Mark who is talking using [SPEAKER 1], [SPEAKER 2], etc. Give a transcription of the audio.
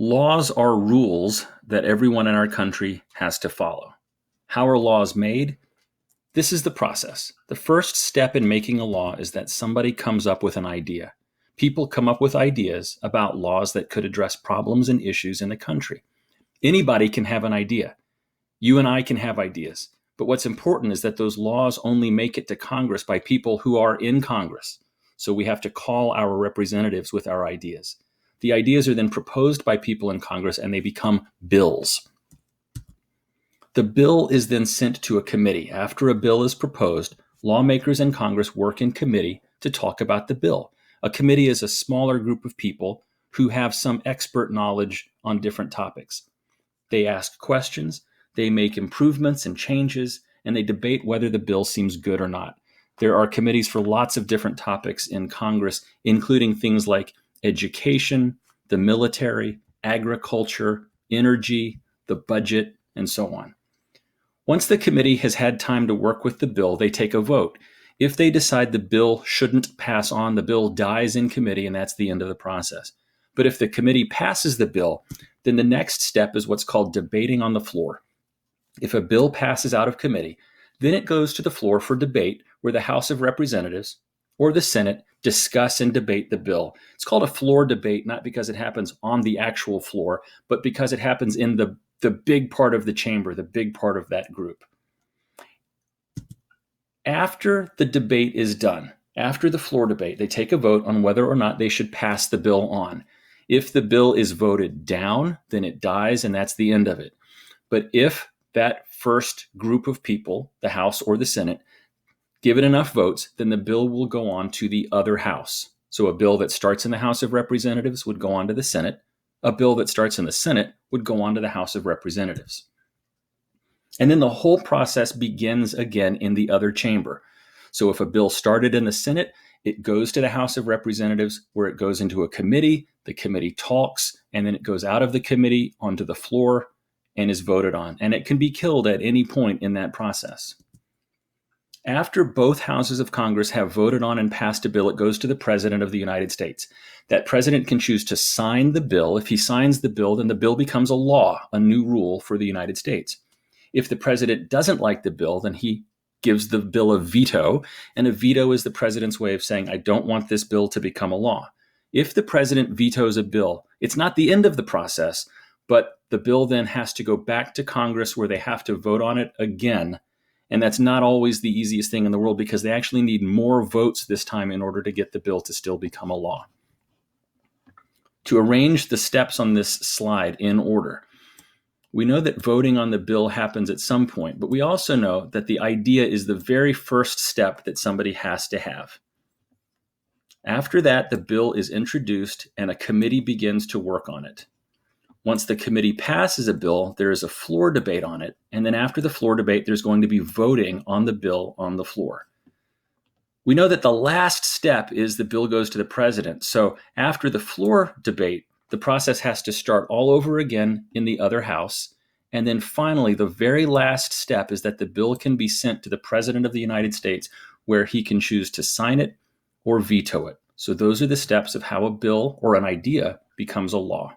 [SPEAKER 1] Laws are rules that everyone in our country has to follow. How are laws made? This is the process. The first step in making a law is that somebody comes up with an idea. People come up with ideas about laws that could address problems and issues in the country. Anybody can have an idea. You and I can have ideas. But what's important is that those laws only make it to Congress by people who are in Congress. So we have to call our representatives with our ideas. The ideas are then proposed by people in Congress and they become bills. The bill is then sent to a committee. After a bill is proposed, lawmakers in Congress work in committee to talk about the bill. A committee is a smaller group of people who have some expert knowledge on different topics. They ask questions, they make improvements and changes, and they debate whether the bill seems good or not. There are committees for lots of different topics in Congress, including things like education, the military, agriculture, energy, the budget, and so on. Once the committee has had time to work with the bill, they take a vote. If they decide the bill shouldn't pass on, the bill dies in committee, and that's the end of the process. But if the committee passes the bill, then the next step is what's called debating on the floor. If a bill passes out of committee, then it goes to the floor for debate, where the House of Representatives or the Senate discuss and debate the bill. It's called a floor debate, not because it happens on the actual floor, but because it happens in the big part of the chamber, the big part of that group. After the debate is done, after the floor debate, they take a vote on whether or not they should pass the bill on. If the bill is voted down, then it dies and that's the end of it. But if that first group of people, the House or the Senate, give it enough votes, then the bill will go on to the other house. So a bill that starts in the House of Representatives would go on to the Senate. A bill that starts in the Senate would go on to the House of Representatives. And then the whole process begins again in the other chamber. So if a bill started in the Senate, it goes to the House of Representatives where it goes into a committee, the committee talks, and then it goes out of the committee onto the floor and is voted on. And it can be killed at any point in that process. After both houses of Congress have voted on and passed a bill, it goes to the President of the United States. That president can choose to sign the bill. If he signs the bill, then the bill becomes a law, a new rule for the United States. If the president doesn't like the bill, then he gives the bill a veto, and a veto is the president's way of saying, I don't want this bill to become a law. If the president vetoes a bill, it's not the end of the process, but the bill then has to go back to Congress where they have to vote on it again. And that's not always the easiest thing in the world because they actually need more votes this time in order to get the bill to still become a law. To arrange the steps on this slide in order, we know that voting on the bill happens at some point, but we also know that the idea is the very first step that somebody has to have. After that, the bill is introduced and a committee begins to work on it. Once the committee passes a bill, there is a floor debate on it. And then after the floor debate, there's going to be voting on the bill on the floor. We know that the last step is the bill goes to the president. So after the floor debate, the process has to start all over again in the other house. And then finally, the very last step is that the bill can be sent to the President of the United States, where he can choose to sign it or veto it. So those are the steps of how a bill or an idea becomes a law.